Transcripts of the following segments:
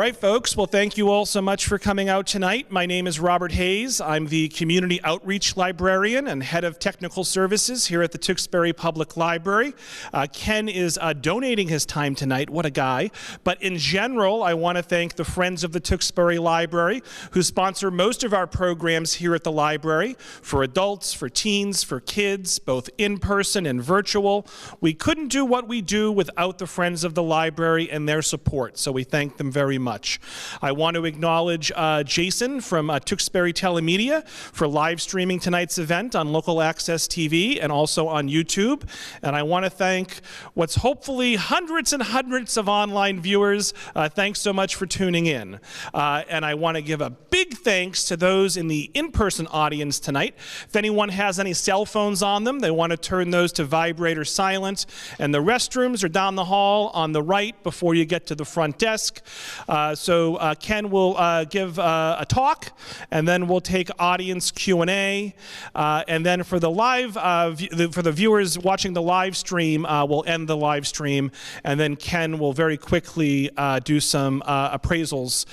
right, folks. Well, thank you all so much for coming out tonight. My name is Robert Hayes. I'm the Community Outreach Librarian and Head of Technical Services here at the Tewksbury Public Library. Ken is donating his time tonight. What a guy. But in general, I want to thank the Friends of the Tewksbury Library who sponsor most of our programs here at the library for adults, for teens, for kids, both in person and virtual. We couldn't do what we do without the Friends of the Library and their support, so we thank them very much. I want to acknowledge Jason from Tewksbury Telemedia for live streaming tonight's event on Local Access TV and also on YouTube. And I want to thank what's hopefully hundreds and hundreds of online viewers. Thanks so much for tuning in. And I want to give a big thanks to those in the in-person audience tonight. If anyone has any cell phones on them, they want to turn those to vibrate or silent. And the restrooms are down the hall on the right before you get to the front desk. So Ken will give a talk, and then we'll take audience Q&A, and then for the live, for the viewers watching the live stream, we'll end the live stream, and then Ken will very quickly do some appraisals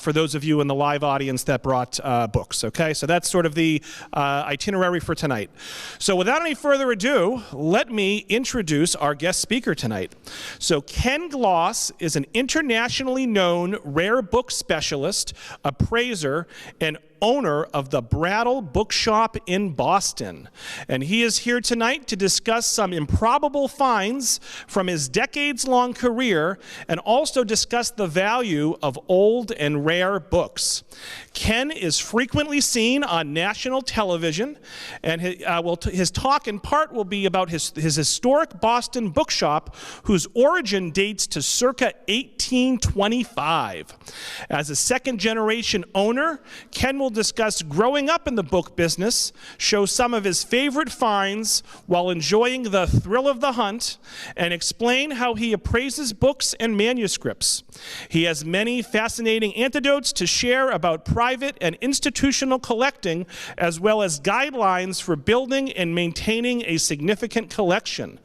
for those of you in the live audience that brought books. Okay, so that's sort of the itinerary for tonight. So without any further ado, let me introduce our guest speaker tonight. So Ken Gloss is an internationally known rare book specialist, appraiser, and owner of the Brattle Book Shop in Boston. And he is here tonight to discuss some improbable finds from his decades-long career and also discuss the value of old and rare books. Ken is frequently seen on national television, and his talk in part will be about his historic Boston bookshop, whose origin dates to circa 1825. As a second-generation owner, Ken will discuss growing up in the book business, show some of his favorite finds while enjoying the thrill of the hunt, and explain how he appraises books and manuscripts. He has many fascinating anecdotes to share about private and institutional collecting, as well as guidelines for building and maintaining a significant collection.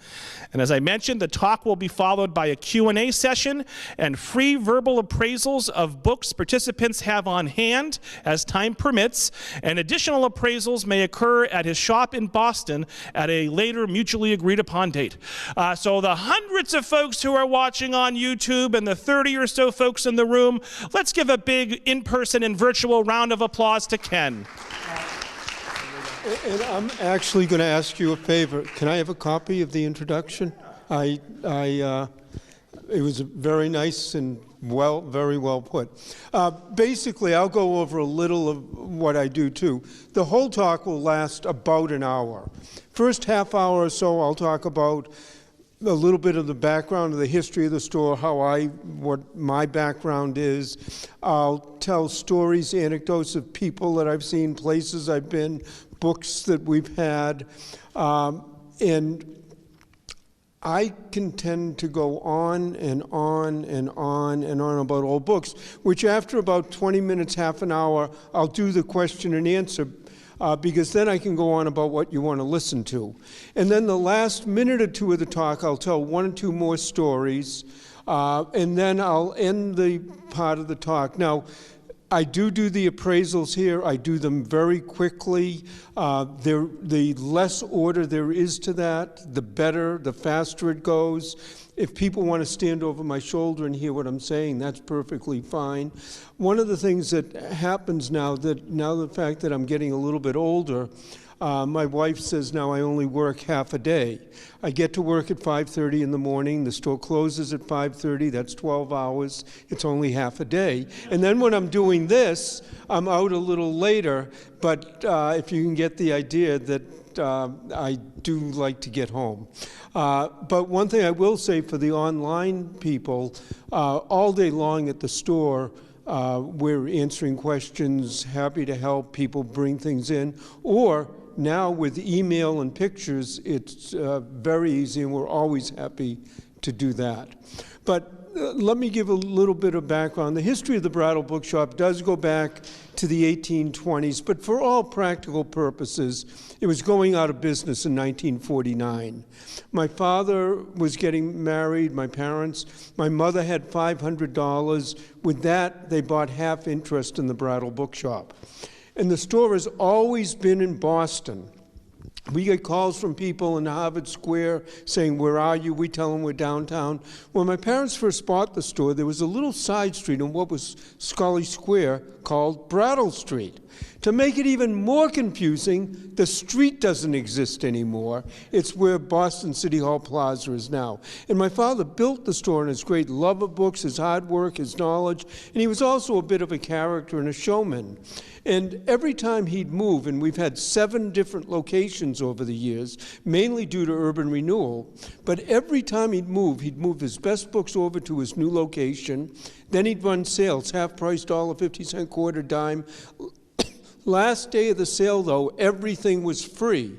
And as I mentioned, the talk will be followed by a Q&A session and free verbal appraisals of books participants have on hand as time permits, and additional appraisals may occur at his shop in Boston at a later mutually agreed upon date. So the hundreds of folks who are watching on YouTube and the 30 or so folks in the room, let's give a big in-person and virtual round of applause to Ken. And I'm actually going to ask you a favor. Can I have a copy of the introduction? It was very nice and very well put. Basically, I'll go over a little of what I do too. The whole talk will last about an hour. First half hour or so, I'll talk about a little bit of the background of the history of the store, what my background is. I'll tell stories, anecdotes of people that I've seen, places I've been, books that we've had, and I can tend to go on and on and on and on about old books, which after about 20 minutes, half an hour, I'll do the question and answer, because then I can go on about what you want to listen to. And then the last minute or two of the talk, I'll tell one or two more stories, and then I'll end the part of the talk. Now, I do the appraisals here. I do them very quickly. The less order there is to that, the better, the faster it goes. If people want to stand over my shoulder and hear what I'm saying, that's perfectly fine. One of the things that happens now, the fact that I'm getting a little bit older, my wife says now I only work half a day. I get to work at 5:30 in the morning. The store closes at 5:30. That's 12 hours. It's only half a day. And then when I'm doing this, I'm out a little later. But if you can get the idea that I do like to get home. But one thing I will say for the online people, all day long at the store, we're answering questions, happy to help people bring things in, or now with email and pictures, it's very easy, and we're always happy to do that. But let me give a little bit of background. The history of the Brattle Book Shop does go back to the 1820s, but for all practical purposes, it was going out of business in 1949. My father was getting married, my parents. My mother had $500. With that, they bought half interest in the Brattle Book Shop. And the store has always been in Boston. We get calls from people in Harvard Square saying, "Where are you?" We tell them we're downtown. When my parents first bought the store, there was a little side street in what was Scully Square called Brattle Street. To make it even more confusing, the street doesn't exist anymore. It's where Boston City Hall Plaza is now. And my father built the store on his great love of books, his hard work, his knowledge, and he was also a bit of a character and a showman. And every time he'd move, and we've had 7 different locations over the years, mainly due to urban renewal, but every time he'd move his best books over to his new location. Then he'd run sales, half price, $1, 50-cent, quarter, dime. Last day of the sale, though, everything was free.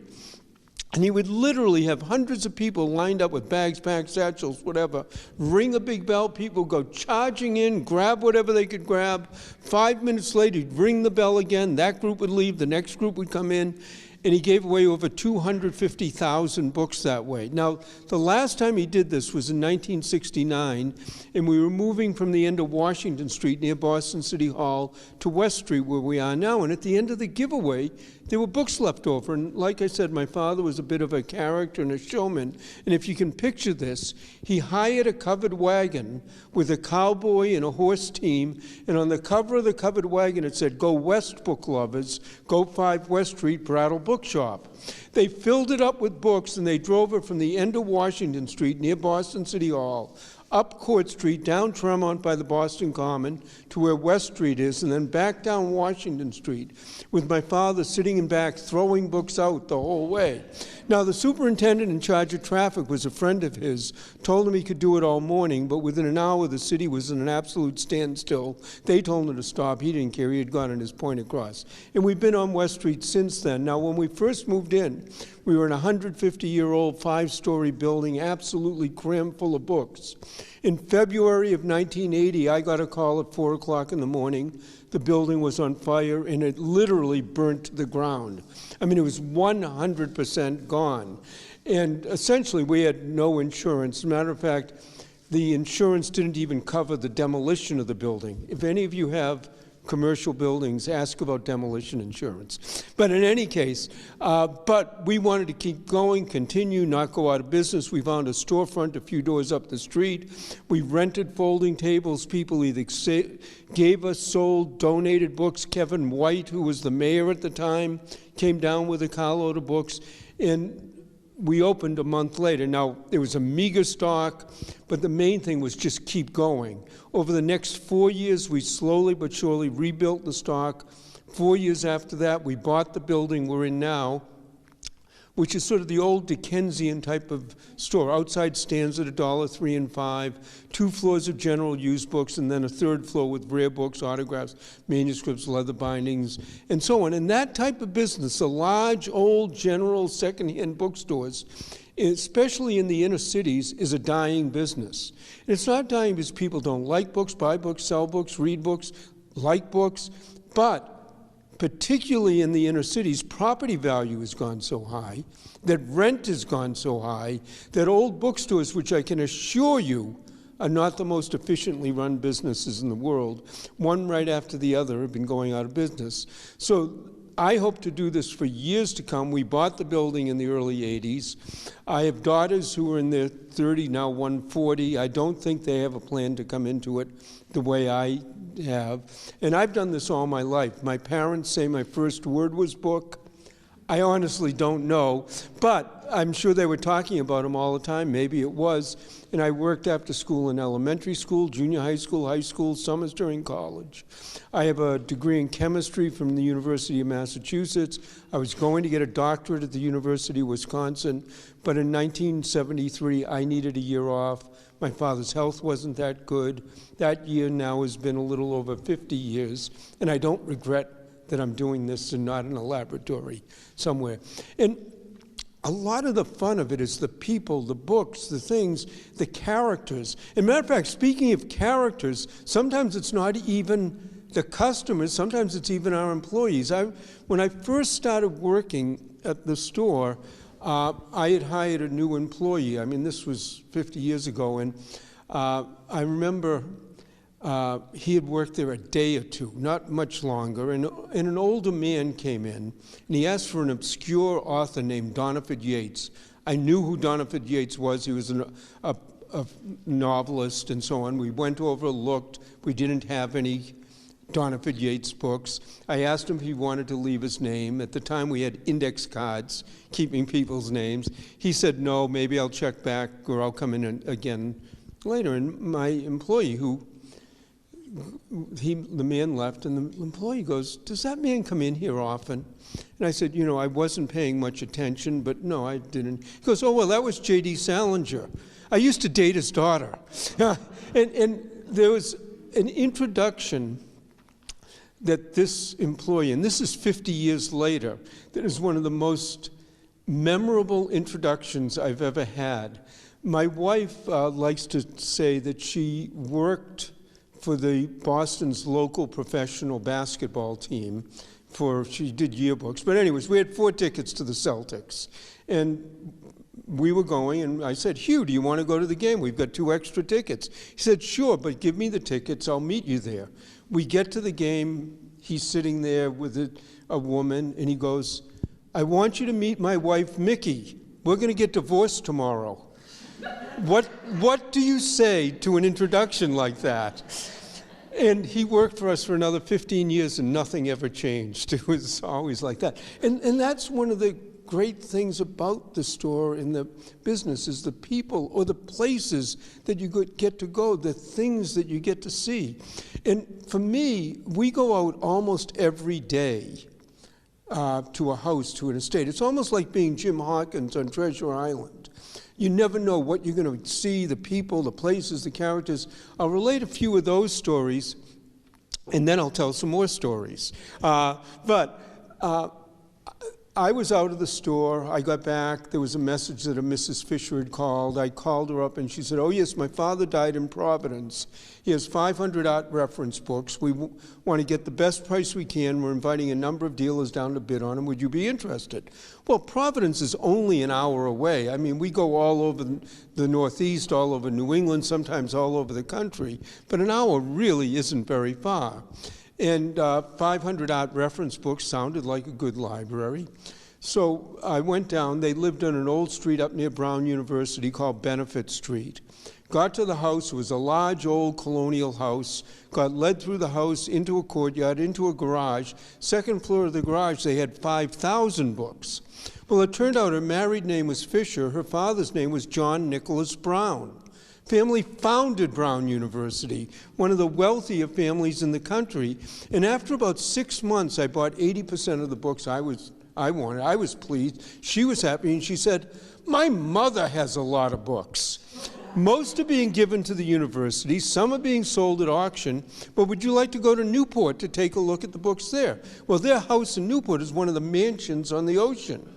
And he would literally have hundreds of people lined up with bags, packs, satchels, whatever, ring a big bell, people go charging in, grab whatever they could grab. 5 minutes later, he'd ring the bell again, that group would leave, the next group would come in, and he gave away over 250,000 books that way. Now, the last time he did this was in 1969, and we were moving from the end of Washington Street near Boston City Hall to West Street, where we are now, and at the end of the giveaway, there were books left over. And like I said, my father was a bit of a character and a showman, and if you can picture this, he hired a covered wagon with a cowboy and a horse team, and on the cover of the covered wagon it said, "Go West, book lovers, go 5 West Street, Brattle Book Shop." They filled it up with books, and they drove it from the end of Washington Street near Boston City Hall, up Court Street, down Tremont by the Boston Common to where West Street is, and then back down Washington Street, with my father sitting in back throwing books out the whole way. Now, the superintendent in charge of traffic was a friend of his, told him he could do it all morning, but within an hour the city was in an absolute standstill. They told him to stop. He didn't care. He had gotten his point across. And we've been on West Street since then. Now, when we first moved in, we were in a 150-year-old 5-story building, absolutely crammed full of books. In February of 1980, I got a call at 4 o'clock in the morning. The building was on fire, and it literally burnt to the ground. I mean, it was 100% gone. And essentially, we had no insurance. As a matter of fact, the insurance didn't even cover the demolition of the building. If any of you have commercial buildings, ask about demolition insurance. But in any case, but we wanted to keep going, continue, not go out of business. We found a storefront a few doors up the street. We rented folding tables. People either gave us, sold, donated books. Kevin White, who was the mayor at the time, came down with a carload of books, and we opened a month later. Now, there was a meager stock, but the main thing was just keep going. Over the next 4 years, we slowly but surely rebuilt the stock. 4 years after that, we bought the building we're in now, which is sort of the old Dickensian type of store. Outside stands at $1, 3 and 5, 2 floors of general use books, and then a 3rd floor with rare books, autographs, manuscripts, leather bindings, and so on. And that type of business, the large, old, general, secondhand bookstores, especially in the inner cities, is a dying business. And it's not dying because people don't like books, buy books, sell books, read books, like books, but particularly in the inner cities, property value has gone so high, that rent has gone so high, that old bookstores, which I can assure you are not the most efficiently run businesses in the world, one right after the other have been going out of business. So I hope to do this for years to come. We bought the building in the early 80s. I have daughters who are in their 30, now 140. I don't think they have a plan to come into it the way I have. And I've done this all my life. My parents say my first word was book. I honestly don't know, but I'm sure they were talking about them all the time. Maybe it was. And I worked after school in elementary school, junior high school, summers during college. I have a degree in chemistry from the University of Massachusetts. I was going to get a doctorate at the University of Wisconsin, but in 1973, I needed a year off. My father's health wasn't that good. That year now has been a little over 50 years, and I don't regret that I'm doing this and not in a laboratory somewhere. And a lot of the fun of it is the people, the books, the things, the characters. As a matter of fact, speaking of characters, sometimes it's not even the customers, sometimes it's even our employees. When I first started working at the store, I had hired a new employee. I mean, this was 50 years ago, and I remember he had worked there a day or two, not much longer, and an older man came in, and he asked for an obscure author named Doniford Yates. I knew who Doniford Yates was. He was a novelist and so on. We went over, looked. We didn't have any Doniford Yates books. I asked him if he wanted to leave his name. At the time, we had index cards keeping people's names. He said, no, maybe I'll check back or I'll come in again later. And my employee, the man left, and the employee goes, does that man come in here often? And I said, I wasn't paying much attention, but no, I didn't. He goes, oh, well, that was J.D. Salinger. I used to date his daughter. And there was an introduction that this employee, and this is 50 years later, that is one of the most memorable introductions I've ever had. My wife likes to say that she worked for the Boston's local professional basketball team. She did yearbooks. But anyways, we had 4 tickets to the Celtics. And we were going, and I said, Hugh, do you want to go to the game? We've got 2 extra tickets. He said, sure, but give me the tickets. I'll meet you there. We get to the game. He's sitting there with a woman, and he goes, I want you to meet my wife, Mickey. We're going to get divorced tomorrow. What do you say to an introduction like that? And he worked for us for another 15 years, and nothing ever changed. It was always like that. And that's one of the great things about the store and the business is the people or the places that you get to go, the things that you get to see. And for me, we go out almost every day to a house, to an estate. It's almost like being Jim Hawkins on Treasure Island. You never know what you're going to see, the people, the places, the characters. I'll relate a few of those stories, and then I'll tell some more stories. I was out of the store. I got back. There was a message that a Mrs. Fisher had called. I called her up, and she said, oh, yes, my father died in Providence. He has 500 art reference books. We want to get the best price we can. We're inviting a number of dealers down to bid on them. Would you be interested? Well, Providence is only an hour away. I mean, we go all over the Northeast, all over New England, sometimes all over the country. But an hour really isn't very far. And 500 art reference books sounded like a good library. So I went down. They lived on an old street up near Brown University called Benefit Street. Got to the house. It was a large old colonial house. Got led through the house into a courtyard, into a garage. Second floor of the garage, they had 5,000 books. Well, it turned out her married name was Fisher. Her father's name was John Nicholas Brown. Family founded Brown University, one of the wealthier families in the country. And after about 6 months, I bought 80% of the books I wanted. I was pleased. She was happy, and she said, my mother has a lot of books. Most are being given to the university. Some are being sold at auction. But would you like to go to Newport to take a look at the books there? Well, their house in Newport is one of the mansions on the ocean.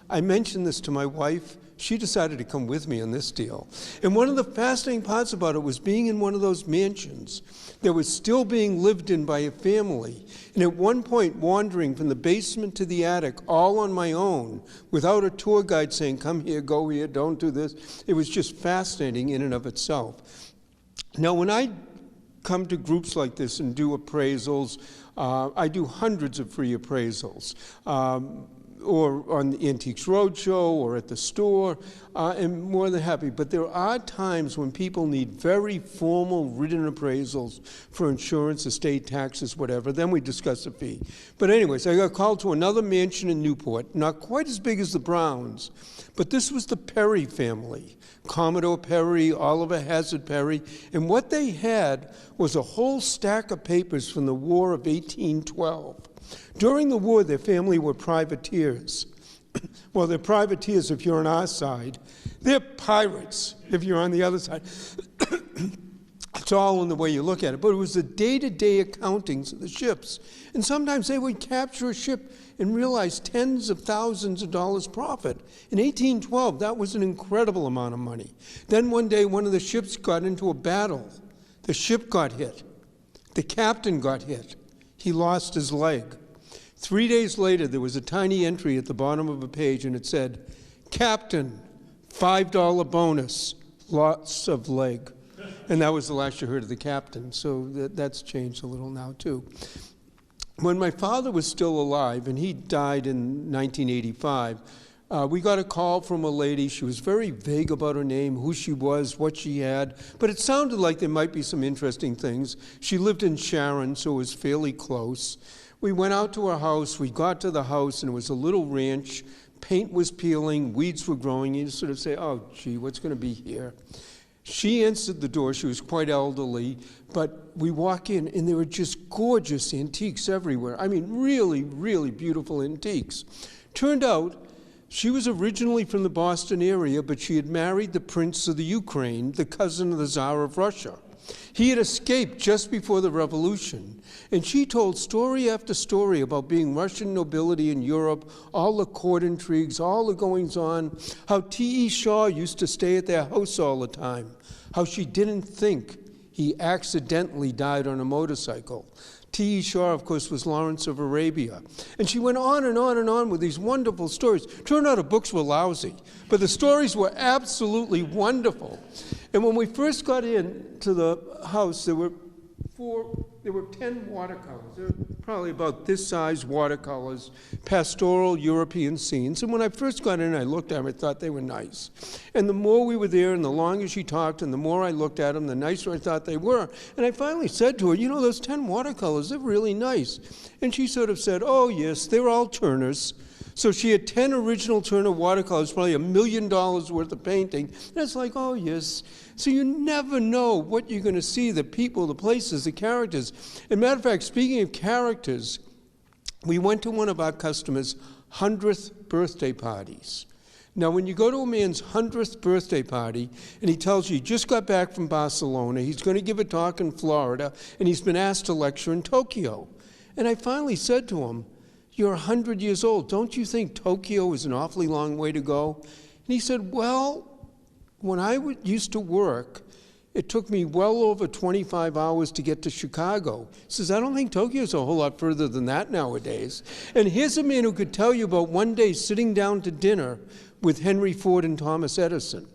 I mentioned this to my wife. She decided to come with me on this deal. And one of the fascinating parts about it was being in one of those mansions that was still being lived in by a family. And at one point, wandering from the basement to the attic all on my own, without a tour guide saying, come here, go here, don't do this. It was just fascinating in and of itself. Now, when I come to groups like this and do appraisals, I do hundreds of free appraisals. Or on the Antiques Roadshow or at the store, I'm more than happy. But there are times when people need very formal written appraisals for insurance, estate taxes, whatever. Then we discuss the fee. But anyways, I got called to another mansion in Newport, not quite as big as the Browns, but this was the Perry family. Commodore Perry, Oliver Hazard Perry. And what they had was a whole stack of papers from the War of 1812. During the war, their family were privateers. Well, they're privateers if you're on our side. They're pirates if you're on the other side. It's all in the way you look at it. But it was the day-to-day accountings of the ships. And sometimes they would capture a ship and realize tens of thousands of dollars profit. In 1812, that was an incredible amount of money. Then one day, one of the ships got into a battle. The ship got hit. The captain got hit. He lost his leg. 3 days later, there was a tiny entry at the bottom of a page, and it said, "Captain, $5 bonus, loss of leg." And that was the last you heard of the captain, so that's changed a little now, too. When my father was still alive, and he died in 1985, we got a call from a lady. She was very vague about her name, who she was, what she had, but it sounded like there might be some interesting things. She lived in Sharon, so it was fairly close. We went out to her house. We got to the house, and it was a little ranch. Paint was peeling, weeds were growing. You just sort of say, oh, gee, what's going to be here? She answered the door. She was quite elderly, but we walk in, and there were just gorgeous antiques everywhere. I mean, really, really beautiful antiques. Turned out she was originally from the Boston area, but she had married the Prince of the Ukraine, the cousin of the Tsar of Russia. He had escaped just before the revolution, and she told story after story about being Russian nobility in Europe, all the court intrigues, all the goings-on, how T.E. Shaw used to stay at their house all the time, how she didn't think he accidentally died on a motorcycle. T.E. Shaw, of course, was Lawrence of Arabia. And she went on and on and on with these wonderful stories. Turned out her books were lousy, but the stories were absolutely wonderful. And when we first got into the house, there were 10 watercolors. They were probably about this size watercolors, pastoral European scenes. And when I first got in, I looked at them, I thought they were nice. And the more we were there, and the longer she talked, and the more I looked at them, the nicer I thought they were. And I finally said to her, you know, those 10 watercolors, they're really nice. And she sort of said, oh, yes, they're all Turners. So she had 10 original Turner watercolors, probably $1 million worth of painting. And it's like, oh, yes. So you never know what you're going to see, the people, the places, the characters. As a matter of fact, speaking of characters, we went to one of our customers' 100th birthday parties. Now, when you go to a man's 100th birthday party, and he tells you he just got back from Barcelona, he's going to give a talk in Florida, and he's been asked to lecture in Tokyo. And I finally said to him, you're 100 years old. Don't you think Tokyo is an awfully long way to go? And he said, well, when I used to work, it took me well over 25 hours to get to Chicago. He says, I don't think Tokyo is a whole lot further than that nowadays. And here's a man who could tell you about one day sitting down to dinner with Henry Ford and Thomas Edison.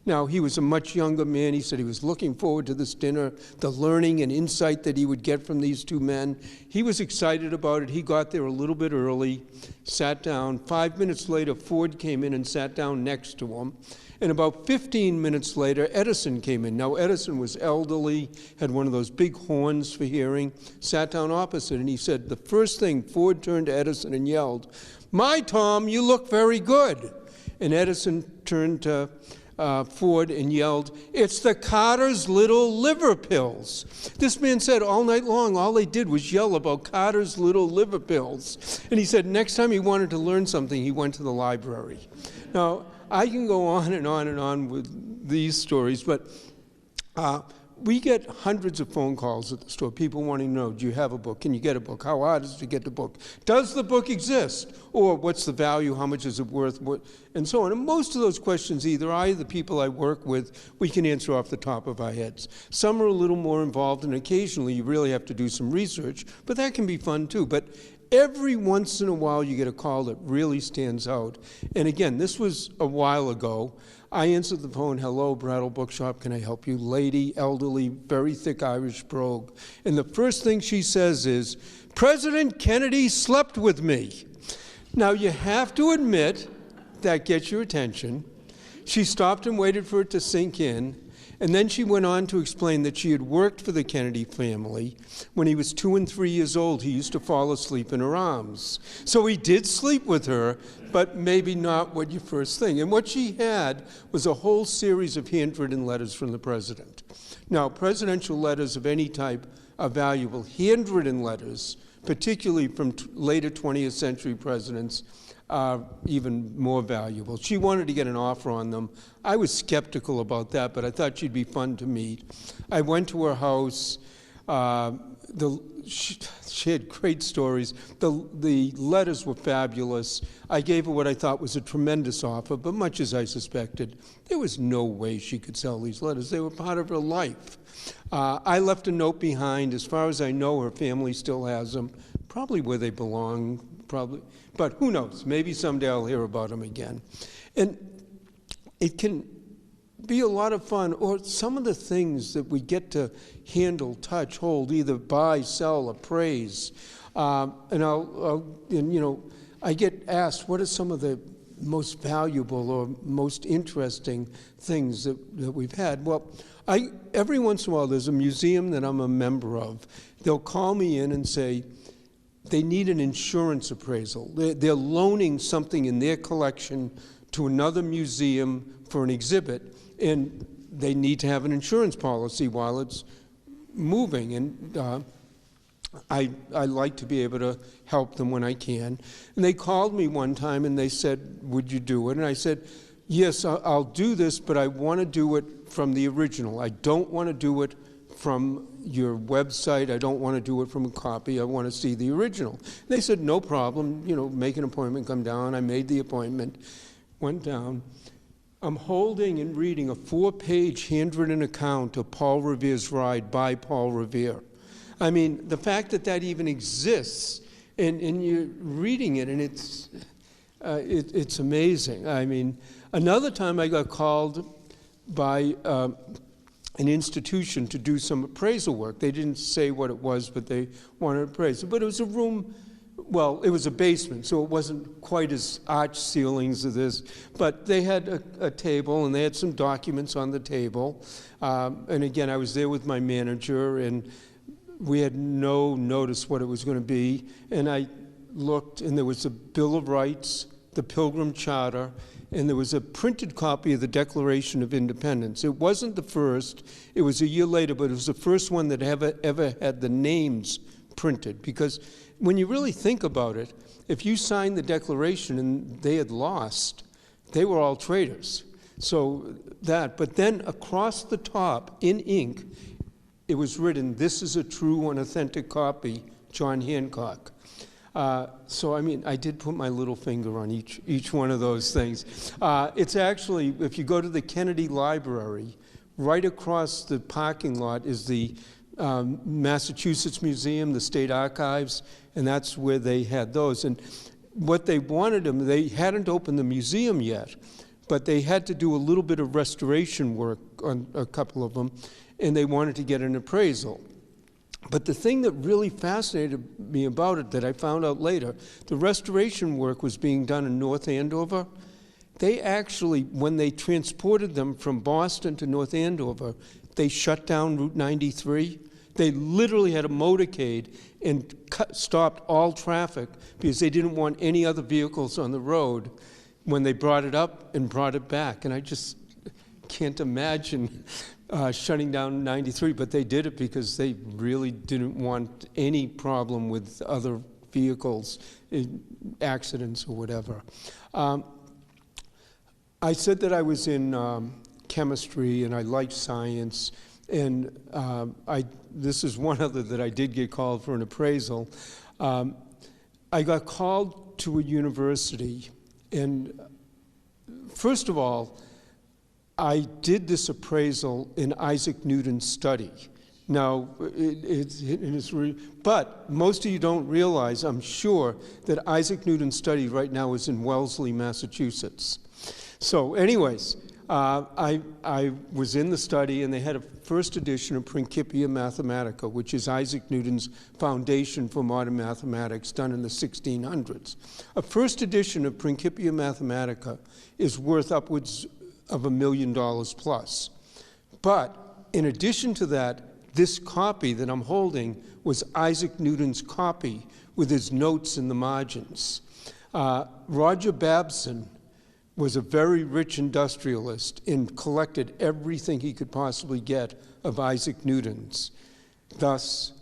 Now, he was a much younger man. He said he was looking forward to this dinner, the learning and insight that he would get from these two men. He was excited about it. He got there a little bit early, sat down. 5 minutes later, Ford came in and sat down next to him. And about 15 minutes later, Edison came in. Now, Edison was elderly, had one of those big horns for hearing, sat down opposite, and he said, the first thing, Ford turned to Edison and yelled, "My Tom, you look very good." And Edison turned to Ford and yelled, "It's the Carter's Little Liver Pills." This man said all night long, all they did was yell about Carter's Little Liver Pills. And he said next time he wanted to learn something, he went to the library. Now, I can go on and on and on with these stories, but we get hundreds of phone calls at the store, people wanting to know, do you have a book? Can you get a book? How hard is it to get the book? Does the book exist? Or what's the value? How much is it worth? And so on. And most of those questions, either I or the people I work with, we can answer off the top of our heads. Some are a little more involved, and occasionally you really have to do some research, but that can be fun too. But every once in a while you get a call that really stands out. And again, this was a while ago. I answered the phone, "Hello, Brattle Book Shop, can I help you?" Lady, elderly, very thick Irish brogue. And the first thing she says is, "President Kennedy slept with me." Now, you have to admit that gets your attention. She stopped and waited for it to sink in. And then she went on to explain that she had worked for the Kennedy family. When he was 2 and 3 years old, he used to fall asleep in her arms. So he did sleep with her, but maybe not what you first think. And what she had was a whole series of handwritten letters from the president. Now, presidential letters of any type are valuable. Handwritten letters, particularly from later 20th century presidents, are even more valuable. She wanted to get an offer on them. I was skeptical about that, but I thought she'd be fun to meet. I went to her house. She had great stories. The letters were fabulous. I gave her what I thought was a tremendous offer, but much as I suspected, there was no way she could sell these letters. They were part of her life. I left a note behind. As far as I know, her family still has them, probably where they belong, probably. But who knows? Maybe someday I'll hear about them again. And it can be a lot of fun, or some of the things that we get to handle, touch, hold, either buy, sell, appraise. I get asked, what are some of the most valuable or most interesting things that we've had? Well, every once in a while, there's a museum that I'm a member of. They'll call me in and say, they need an insurance appraisal. They're loaning something in their collection to another museum for an exhibit, and they need to have an insurance policy while it's moving. And I like to be able to help them when I can. And they called me one time and they said, would you do it? And I said, yes, I'll do this, but I want to do it from the original. I don't want to do it from your website. I don't want to do it from a copy. I want to see the original. They said, no problem, make an appointment, come down. I made the appointment, went down. I'm holding and reading a 4-page handwritten account of Paul Revere's Ride by Paul Revere. I mean, the fact that that even exists, and you're reading it, and it's amazing. I mean, another time I got called by an institution to do some appraisal work. They didn't say what it was, but they wanted appraisal. But it was a room, well, it was a basement, so it wasn't quite as arch ceilings as this. But they had a table, and they had some documents on the table. And again, I was there with my manager, and we had no notice what it was going to be. And I looked, and there was a Bill of Rights, the Pilgrim Charter, and there was a printed copy of the Declaration of Independence. It wasn't the first. It was a year later, but it was the first one that ever had the names printed. Because when you really think about it, if you signed the Declaration and they had lost, they were all traitors. So that, but then across the top, in ink, it was written, "This is a true and authentic copy, John Hancock." So, I mean, I did put my little finger on each one of those things. It's actually, if you go to the Kennedy Library, right across the parking lot is the Massachusetts Museum, the State Archives, and that's where they had those. And what they wanted them, they hadn't opened the museum yet, but they had to do a little bit of restoration work on a couple of them, and they wanted to get an appraisal. But the thing that really fascinated me about it that I found out later, the restoration work was being done in North Andover. They actually, when they transported them from Boston to North Andover, they shut down Route 93. They literally had a motorcade and stopped all traffic because they didn't want any other vehicles on the road when they brought it up and brought it back. And I just can't imagine shutting down 93, but they did it because they really didn't want any problem with other vehicles, accidents or whatever. I said that I was in chemistry and I liked science, and this is one other that I did get called for an appraisal. I got called to a university, and first of all, I did this appraisal in Isaac Newton's study. Now, but most of you don't realize, I'm sure, that Isaac Newton's study right now is in Wellesley, Massachusetts. So anyways, I was in the study, and they had a first edition of Principia Mathematica, which is Isaac Newton's foundation for modern mathematics, done in the 1600s. A first edition of Principia Mathematica is worth upwards of $1 million plus. But in addition to that, this copy that I'm holding was Isaac Newton's copy with his notes in the margins. Roger Babson was a very rich industrialist and collected everything he could possibly get of Isaac Newton's. Thus,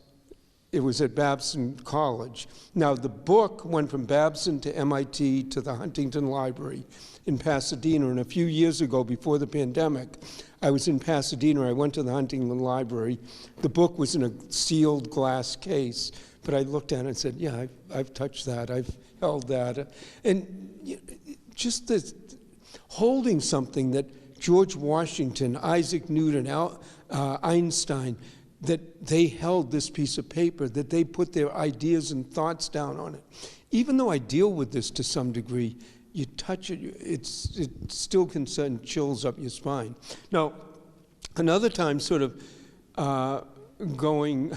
it was at Babson College. Now, the book went from Babson to MIT to the Huntington Library in Pasadena, and a few years ago, before the pandemic, I was in Pasadena. I went to the Huntington Library. The book was in a sealed glass case, but I looked at it and said, yeah, I've touched that, I've held that. And just this, holding something that George Washington, Isaac Newton, Einstein, that they held this piece of paper, that they put their ideas and thoughts down on it. Even though I deal with this to some degree, you touch it, it still can send chills up your spine. Now, another time sort of going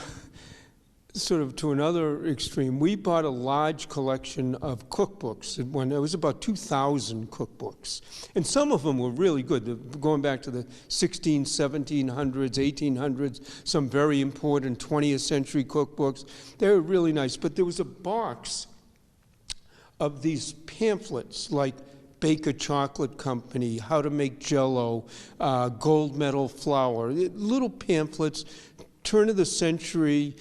sort of to another extreme, we bought a large collection of cookbooks. It was about 2,000 cookbooks. And some of them were really good, going back to the 1700s, 1800s, some very important 20th century cookbooks. They were really nice. But there was a box of these pamphlets like Baker Chocolate Company, How to Make Jell-O, Gold Medal Flour, little pamphlets, turn of the century.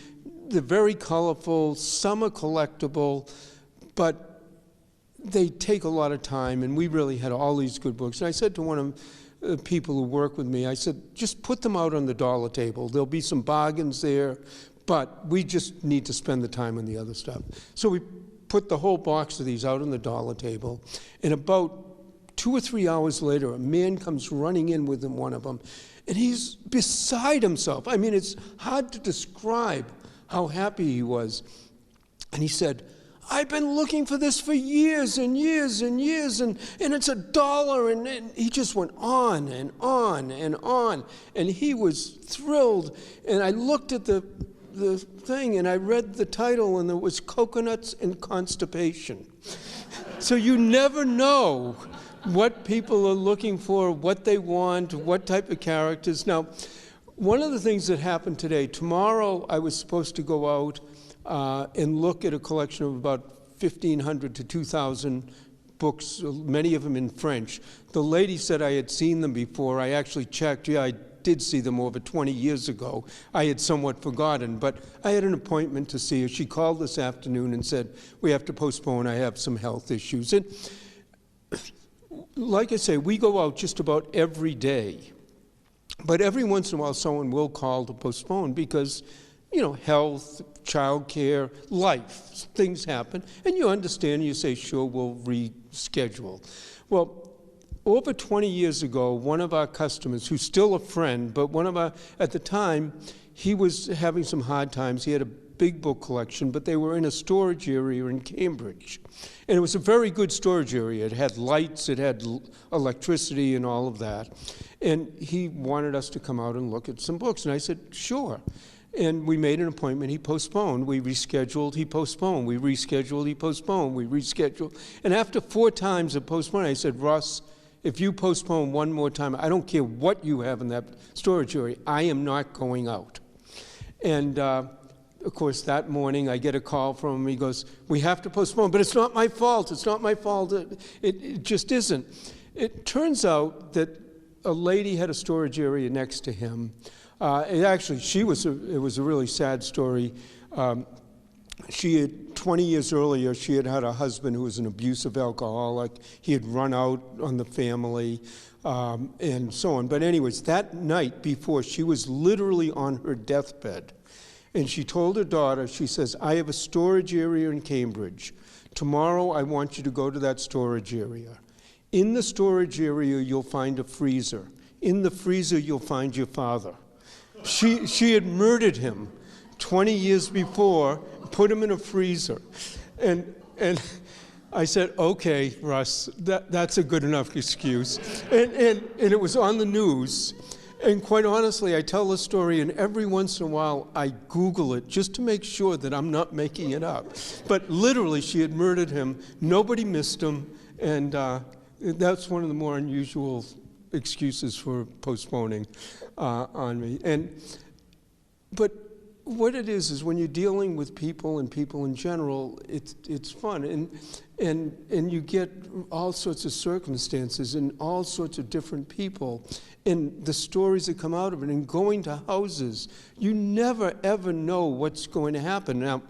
They're very colorful, some are collectible, but they take a lot of time, and we really had all these good books. And I said to one of the people who work with me, I said, just put them out on the dollar table. There'll be some bargains there, but we just need to spend the time on the other stuff. So we put the whole box of these out on the dollar table, and about 2 or 3 hours later, a man comes running in with one of them, and he's beside himself. I mean, it's hard to describe how happy he was. And he said, I've been looking for this for years and years and years, and it's $1. And he just went on and on and on. And he was thrilled. And I looked at the thing, and I read the title, and it was Coconuts and Constipation. So you never know what people are looking for, what they want, what type of characters. Now, one of the things that happened today, tomorrow I was supposed to go out and look at a collection of about 1,500 to 2,000 books, many of them in French. The lady said I had seen them before. I actually checked. Yeah, I did see them over 20 years ago. I had somewhat forgotten, but I had an appointment to see her. She called this afternoon and said, we have to postpone. I have some health issues. And like I say, we go out just about every day. But every once in a while, someone will call to postpone because, you know, health, childcare, life, things happen. And you understand, you say, sure, we'll reschedule. Well, over 20 years ago, one of our customers, who's still a friend, but at the time, he was having some hard times. He had a big book collection, but they were in a storage area in Cambridge. And it was a very good storage area. It had lights, it had electricity and all of that. And he wanted us to come out and look at some books. And I said, sure. And we made an appointment. He postponed. We rescheduled. He postponed. We rescheduled. He postponed. We rescheduled. And after 4 times of postponing, I said, Ross, if you postpone one more time, I don't care what you have in that storage area, I am not going out. And of course, that morning I get a call from him. He goes, we have to postpone, but it's not my fault. It's not my fault. It just isn't. It turns out that a lady had a storage area next to him. Actually, it was a really sad story. She had, 20 years earlier, she had had a husband who was an abusive alcoholic. He had run out on the family and so on. But anyways, that night before, she was literally on her deathbed. And she told her daughter, she says, I have a storage area in Cambridge. Tomorrow, I want you to go to that storage area. In the storage area, you'll find a freezer. In the freezer, you'll find your father. She had murdered him 20 years before, put him in a freezer. And I said, okay, Russ, that's a good enough excuse. And it was on the news. And quite honestly, I tell the story, and every once in a while, I Google it just to make sure that I'm not making it up. But literally, she had murdered him. Nobody missed him. And that's one of the more unusual excuses for postponing on me. But what it is when you're dealing with people and people in general, it's fun, and you get all sorts of circumstances and all sorts of different people, and the stories that come out of it, and going to houses, you never ever know what's going to happen. Now,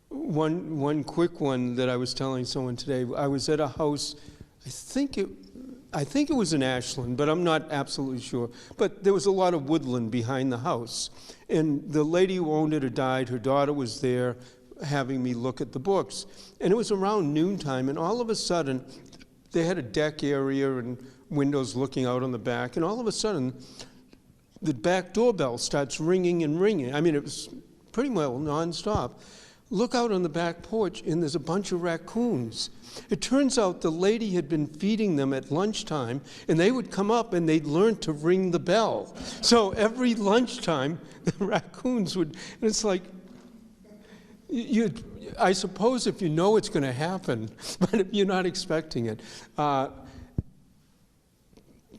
one quick one that I was telling someone today. I was at a house, I think it was in Ashland, but I'm not absolutely sure. But there was a lot of woodland behind the house. And the lady who owned it had died. Her daughter was there having me look at the books. And it was around noontime, and all of a sudden, they had a deck area and windows looking out on the back. And all of a sudden, the back doorbell starts ringing and ringing. I mean, it was pretty well nonstop. Look out on the back porch, and there's a bunch of raccoons. It turns out the lady had been feeding them at lunchtime, and they would come up and they'd learn to ring the bell. So every lunchtime, the raccoons would, and it's like, I suppose if you know it's going to happen, but if you're not expecting it.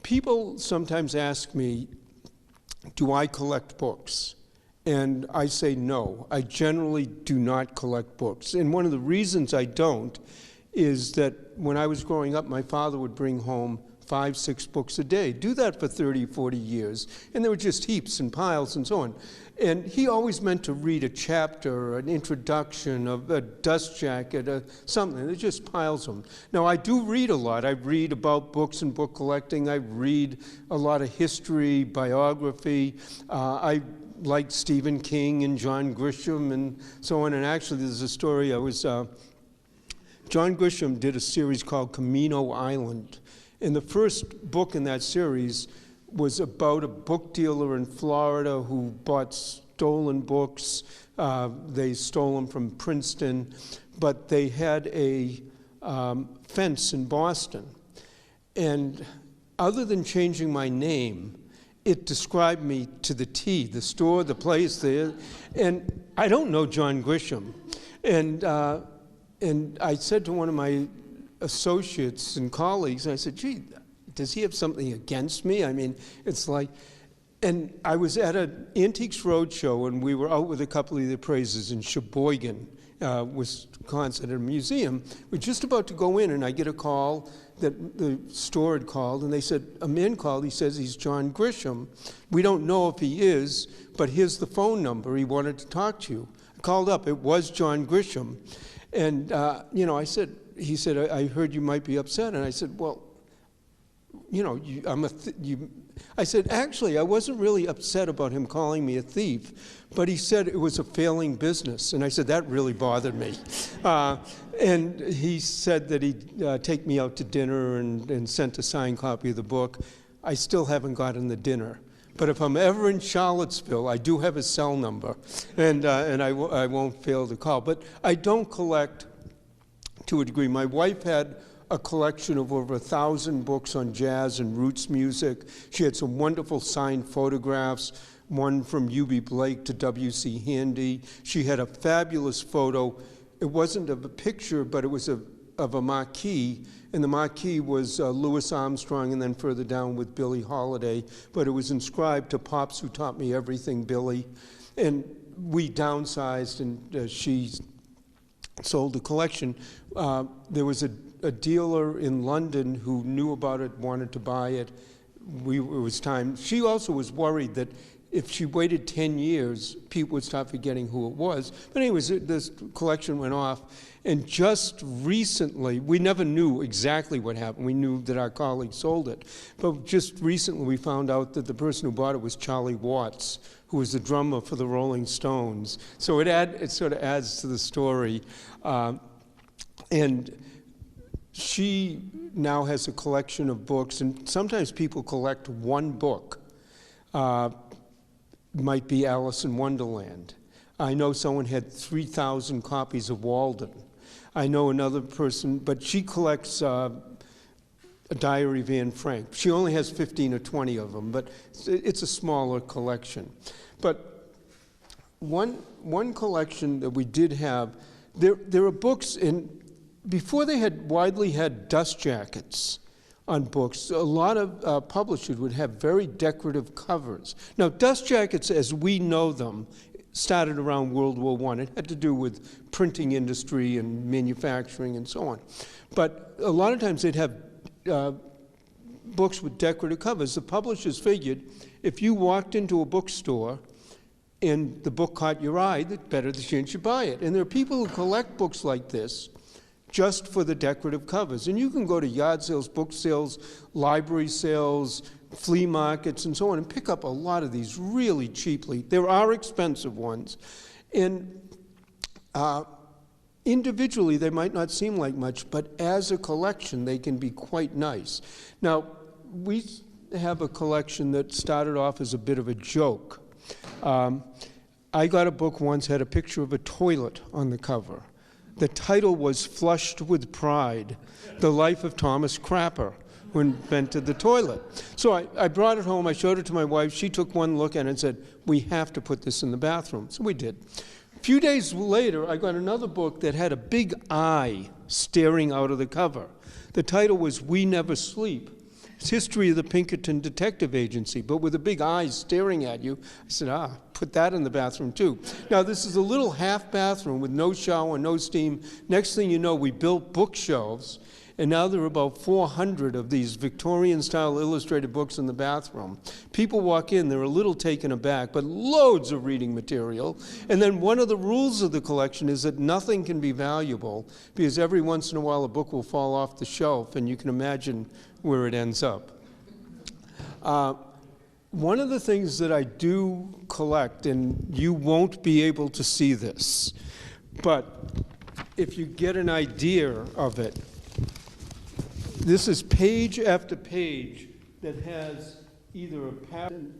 People sometimes ask me, do I collect books? And I say no. I generally do not collect books. And one of the reasons I don't is that when I was growing up, my father would bring home 5, 6 books a day. Do that for 30, 40 years. And there were just heaps and piles and so on. And he always meant to read a chapter, an introduction, a dust jacket, something. There's just piles of them. Now, I do read a lot. I read about books and book collecting. I read a lot of history, biography. I like Stephen King and John Grisham and so on. And actually, there's a story. John Grisham did a series called Camino Island. And the first book in that series was about a book dealer in Florida who bought stolen books. They stole them from Princeton, but they had a fence in Boston. And other than changing my name, it described me to the T, the store, the place there. And I don't know John Grisham. And I said to one of my associates and colleagues, I said, gee, does he have something against me? I mean, it's like, and I was at an Antiques Roadshow, and we were out with a couple of the appraisers in Sheboygan, Wisconsin, at a museum. We're just about to go in, and I get a call that the store had called, and they said, a man called, he says he's John Grisham. We don't know if he is, but here's the phone number. He wanted to talk to you. I called up. It was John Grisham. And, he said, I heard you might be upset. And I said, well, I said, actually, I wasn't really upset about him calling me a thief, but he said it was a failing business. And I said, that really bothered me. And he said that he'd take me out to dinner and sent a signed copy of the book. I still haven't gotten the dinner. But if I'm ever in Charlottesville, I do have his cell number, and I won't fail to call. But I don't collect to a degree. My wife had a collection of over 1,000 books on jazz and roots music. She had some wonderful signed photographs, one from U.B. Blake to W.C. Handy. She had a fabulous photo. It wasn't of a picture, but it was of a marquee, and the marquee was Louis Armstrong, and then further down with Billie Holiday, but it was inscribed to Pops Who Taught Me Everything, Billy. And we downsized, and she sold the collection. There was a dealer in London who knew about it, wanted to buy it. It was time. She also was worried that if she waited 10 years, people would start forgetting who it was. But anyways, this collection went off. And just recently, we never knew exactly what happened. We knew that our colleague sold it. But just recently, we found out that the person who bought it was Charlie Watts, who was the drummer for the Rolling Stones. So it sort of adds to the story. And she now has a collection of books, and sometimes people collect one book. Might be Alice in Wonderland. I know someone had 3,000 copies of Walden. I know another person, but she collects a Diary of Anne Frank. She only has 15 or 20 of them, but it's a smaller collection. But one collection that we did have, there are books in. Before they had widely had dust jackets, on books. A lot of publishers would have very decorative covers. Now, dust jackets, as we know them, started around World War I. It had to do with printing industry and manufacturing and so on. But a lot of times they'd have books with decorative covers. The publishers figured if you walked into a bookstore and the book caught your eye, the better the chance you buy it. And there are people who collect books like this just for the decorative covers. And you can go to yard sales, book sales, library sales, flea markets, and so on, and pick up a lot of these really cheaply. There are expensive ones. And individually, they might not seem like much, but as a collection, they can be quite nice. Now, we have a collection that started off as a bit of a joke. I got a book once, had a picture of a toilet on the cover. The title was Flushed with Pride, The Life of Thomas Crapper, who invented the toilet. So I brought it home, I showed it to my wife, she took one look at it and said, we have to put this in the bathroom. So we did. A few days later, I got another book that had a big eye staring out of the cover. The title was We Never Sleep. It's History of the Pinkerton Detective Agency, but with a big eye staring at you. I said, put that in the bathroom too. Now, this is a little half bathroom with no shower, no steam. Next thing you know, we built bookshelves, and now there are about 400 of these Victorian-style illustrated books in the bathroom. People walk in, they're a little taken aback, but loads of reading material. And then one of the rules of the collection is that nothing can be valuable, because every once in a while a book will fall off the shelf, and you can imagine where it ends up. One of the things that I do collect, and you won't be able to see this, but if you get an idea of it, this is page after page that has either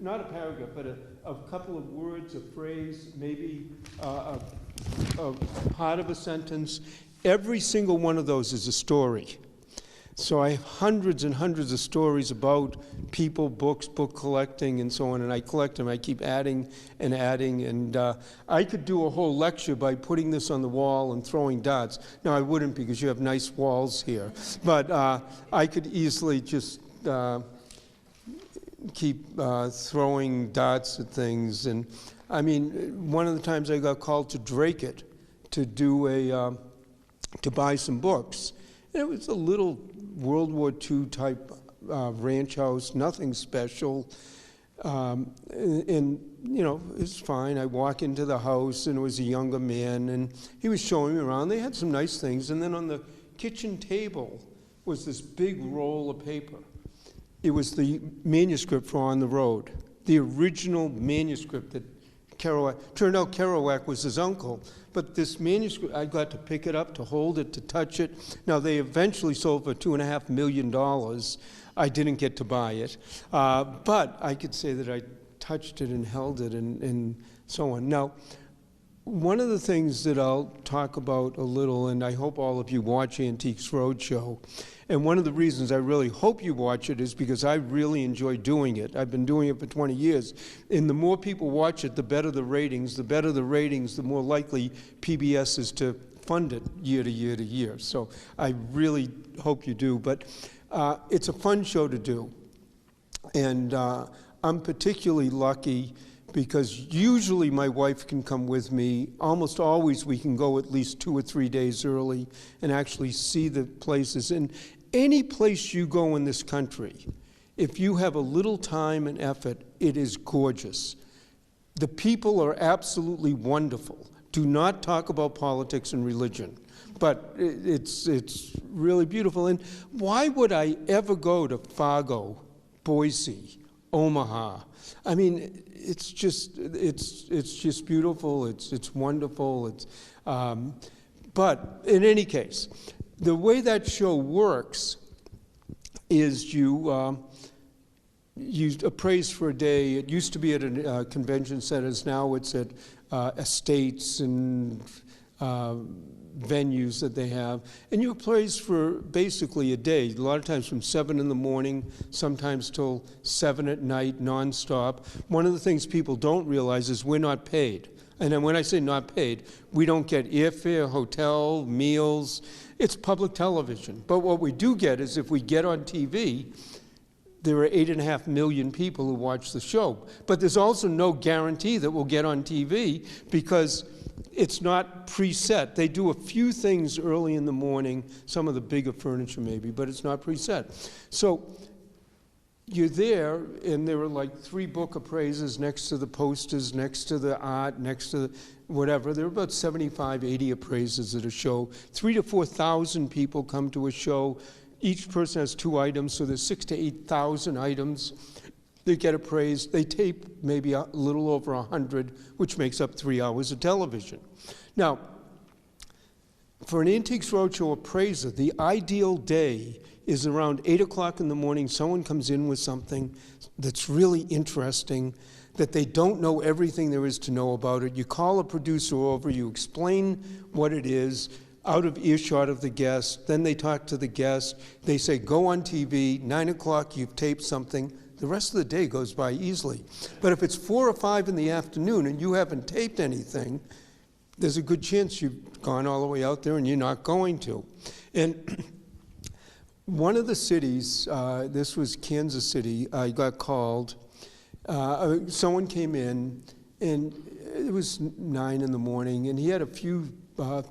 not a paragraph, but a couple of words, a phrase, maybe a part of a sentence. Every single one of those is a story. So I have hundreds and hundreds of stories about people, books, book collecting, and so on, and I collect them. I keep adding, and I could do a whole lecture by putting this on the wall and throwing darts. Now, I wouldn't, because you have nice walls here, but I could easily just keep throwing darts at things. And I mean, one of the times I got called to Drake it to do to buy some books. And it was a little World War II type ranch house, nothing special. And, you know, it's fine. I walk into the house, and it was a younger man, and he was showing me around. They had some nice things. And then on the kitchen table was this big roll of paper. It was the manuscript for On the Road, the original manuscript that Kerouac, turned out Kerouac was his uncle, but this manuscript, I got to pick it up, to hold it, to touch it. Now, they eventually sold for $2.5 million. I didn't get to buy it, but I could say that I touched it and held it and so on. Now, one of the things that I'll talk about a little, and I hope all of you watch Antiques Roadshow, and one of the reasons I really hope you watch it is because I really enjoy doing it. I've been doing it for 20 years, and the more people watch it, the better the ratings. The better the ratings, the more likely PBS is to fund it year to year to year. So I really hope you do, but it's a fun show to do, and I'm particularly lucky because usually my wife can come with me. Almost always we can go at least 2 or 3 days early and actually see the places. And any place you go in this country, if you have a little time and effort, it is gorgeous. The people are absolutely wonderful. Do not talk about politics and religion, but it's really beautiful. And why would I ever go to Fargo, Boise, Omaha? I mean, it's just beautiful. It's wonderful. But in any case, the way that show works is you appraise for a day. It used to be at convention centers. Now it's at estates and venues that they have, and you appraise for basically a day, a lot of times from 7 in the morning, sometimes till 7 at night, nonstop. One of the things people don't realize is we're not paid. And then when I say not paid, we don't get airfare, hotel, meals. It's public television. But what we do get is if we get on TV, there are 8.5 million people who watch the show. But there's also no guarantee that we'll get on TV because it's not preset. They do a few things early in the morning, some of the bigger furniture maybe, but it's not preset. So you're there, and there are like 3 book appraisers next to the posters, next to the art, next to the whatever. There are about 75, 80 appraisers at a show. 3,000 to 4,000 people come to a show. Each person has 2 items, so there's 6,000 to 8,000 items. They get appraised. They tape maybe a little over 100, which makes up 3 hours of television. Now, for an Antiques Roadshow appraiser, the ideal day is around 8 o'clock in the morning. Someone comes in with something that's really interesting, that they don't know everything there is to know about it. You call a producer over, you explain what it is, out of earshot of the guest. Then they talk to the guest. They say, go on TV, 9 o'clock, you've taped something. The rest of the day goes by easily. But if it's 4 or 5 in the afternoon and you haven't taped anything, there's a good chance you've gone all the way out there and you're not going to. And one of the cities, this was Kansas City, I got called. Someone came in, and it was 9 in the morning, and he had a few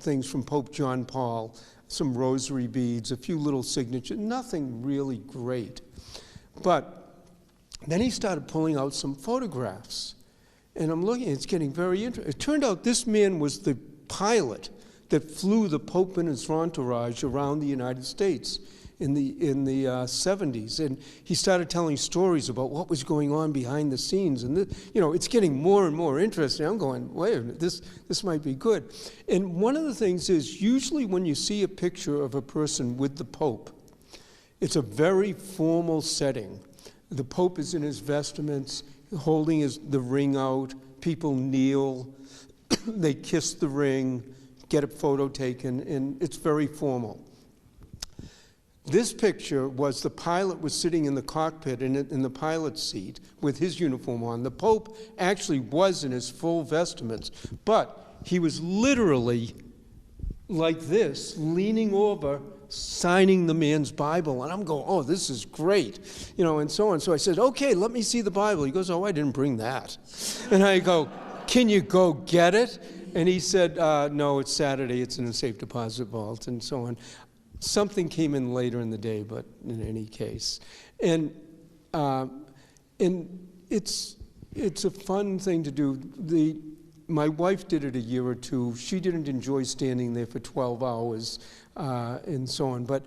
things from Pope John Paul, some rosary beads, a few little signatures, nothing really great. But then he started pulling out some photographs. And I'm looking, it's getting very interesting. It turned out this man was the pilot that flew the Pope and his entourage around the United States in the 70s. And he started telling stories about what was going on behind the scenes. And it's getting more and more interesting. I'm going, wait a minute, this might be good. And one of the things is, usually when you see a picture of a person with the Pope, it's a very formal setting. The Pope is in his vestments, holding the ring out. People kneel, they kiss the ring, get a photo taken, and it's very formal. This picture was the pilot was sitting in the cockpit in the pilot's seat with his uniform on. The Pope actually was in his full vestments, but he was literally like this, leaning over, signing the man's Bible. And I'm going, oh, this is great, and so on. So I said, okay, let me see the Bible. He goes, oh, I didn't bring that. And I go, can you go get it? And he said, no, it's Saturday. It's in a safe deposit vault, and so on. Something came in later in the day, but in any case. And it's a fun thing to do. My wife did it a year or two. She didn't enjoy standing there for 12 hours and so on. But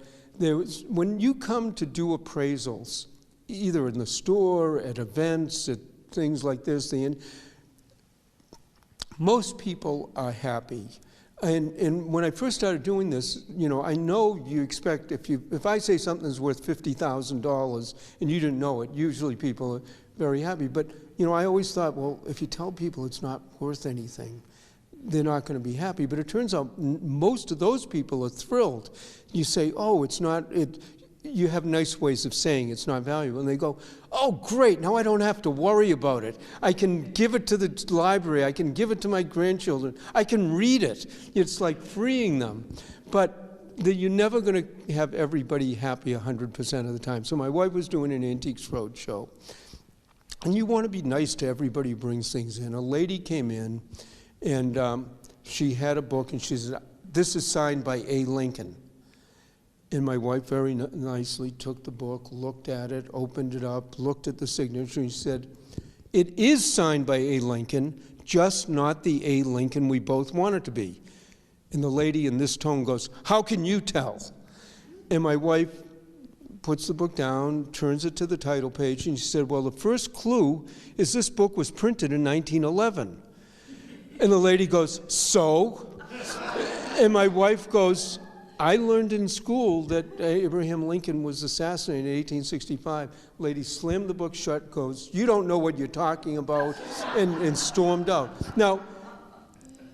when you come to do appraisals, either in the store, at events, at things like this, most people are happy. And when I first started doing this, I know you expect, if I say something's worth $50,000 and you didn't know it, usually people are very happy. But, I always thought, well, if you tell people it's not worth anything, they're not going to be happy. But it turns out most of those people are thrilled. You say, oh, it's not, you have nice ways of saying it's not valuable. And they go, oh, great, now I don't have to worry about it. I can give it to the library. I can give it to my grandchildren. I can read it. It's like freeing them. But you're never going to have everybody happy 100% of the time. So my wife was doing an Antiques Roadshow. And you want to be nice to everybody who brings things in. A lady came in, and she had a book, and she said, this is signed by A. Lincoln. And my wife very nicely took the book, looked at it, opened it up, looked at the signature, and she said, it is signed by A. Lincoln, just not the A. Lincoln we both want it to be. And the lady in this tone goes, how can you tell? And my wife puts the book down, turns it to the title page, and she said, well, the first clue is this book was printed in 1911. And the lady goes, so? And my wife goes, I learned in school that Abraham Lincoln was assassinated in 1865. Lady slammed the book shut, goes, you don't know what you're talking about, and stormed out. Now,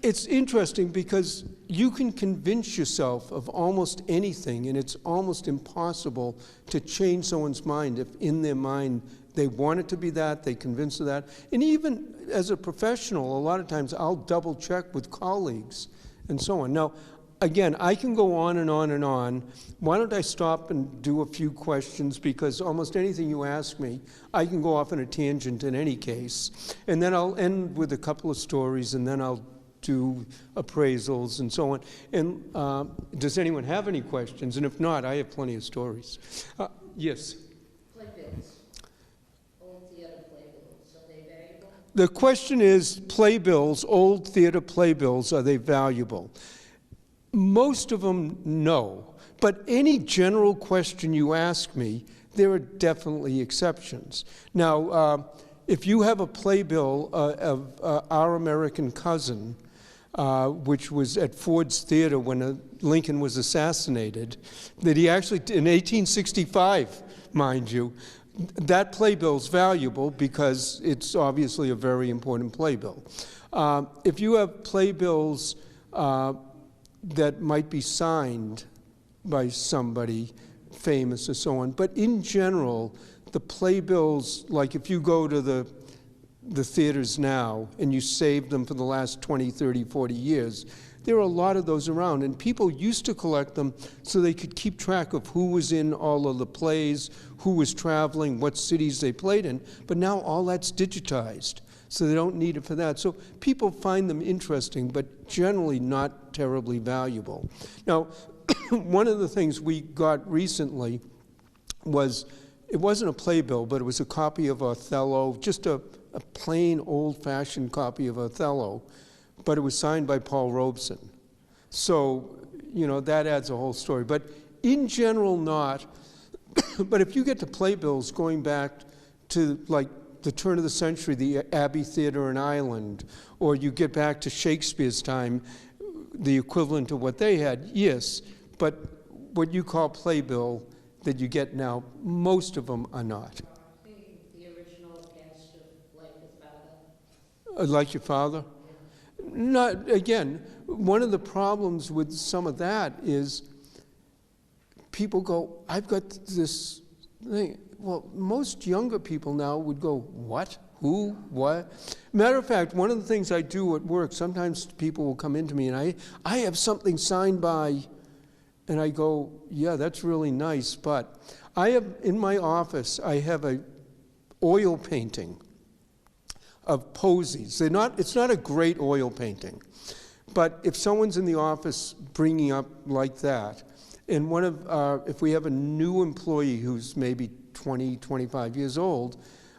it's interesting because, you can convince yourself of almost anything, and it's almost impossible to change someone's mind if in their mind they want it to be that, they're convinced of that. And even as a professional, a lot of times I'll double check with colleagues and so on. Now, again, I can go on and on and on. Why don't I stop and do a few questions, because almost anything you ask me, I can go off on a tangent in any case. And then I'll end with a couple of stories, and then I'll do appraisals and so on. And does anyone have any questions? And if not, I have plenty of stories. Yes? Playbills. Old theater playbills, are they valuable? The question is, playbills, old theater playbills, are they valuable? Most of them, no. But any general question you ask me, there are definitely exceptions. Now, if you have a playbill of Our American Cousin, which was at Ford's Theater when Lincoln was assassinated, that he actually, in 1865, mind you, that playbill's valuable because it's obviously a very important playbill. If you have playbills that might be signed by somebody famous or so on, but in general, the playbills, like if you go to the theaters now and you save them for the last 20, 30, 40 years, there are a lot of those around. And people used to collect them so they could keep track of who was in all of the plays, who was traveling, what cities they played in. But now all that's digitized, so they don't need it for that. So people find them interesting, but generally not terribly valuable. Now, one of the things we got recently was, it wasn't a playbill, but it was a copy of Othello, just a plain old-fashioned copy of Othello, but it was signed by Paul Robeson. So, you know, that adds a whole story. But in general, not. But if you get to playbills going back to, like, the turn of the century, the Abbey Theatre in Ireland, or you get back to Shakespeare's time, the equivalent of what they had, yes. But what you call playbill that you get now, most of them are not. The original cast of Like His Father? Like Your Father? Not, again, one of the problems with some of that is people go, I've got this thing. Well, most younger people now would go, what? Who? What? Matter of fact, one of the things I do at work, sometimes people will come into me and I have something signed by, and I go, yeah, that's really nice, but I have, in my office, I have a oil painting of posies. It's not a great oil painting, but if someone's in the office bringing up like that, and if we have a new employee who's maybe 20, 25 years old,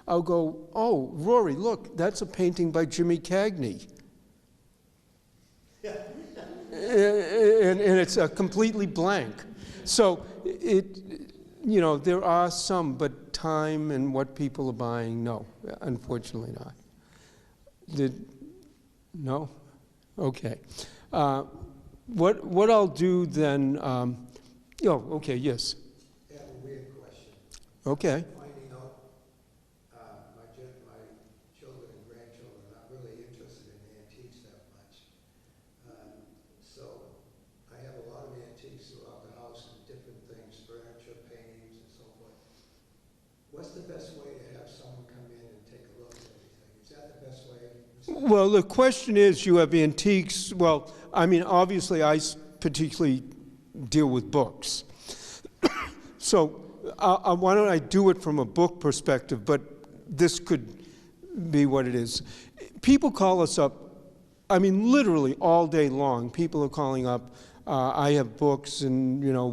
I'll go, oh, Rory, look, that's a painting by Jimmy Cagney. And it's completely blank. So you know, there are some, but time and what people are buying, no, unfortunately not. No? Okay. What I'll do then, okay, yes. I have a weird question. Okay. Finding out my children and grandchildren are not really interested in antiques that much. So I have a lot of antiques throughout the house and different things, furniture, paintings, and so forth. What's the best way to have someone come in and take a look at everything? Is that the best way? Well, the question is, you have antiques. Well, I mean, obviously, I particularly deal with books. So why don't I do it from a book perspective, but this could be what it is. People call us up, I mean, literally all day long, people are calling up, I have books, and, you know,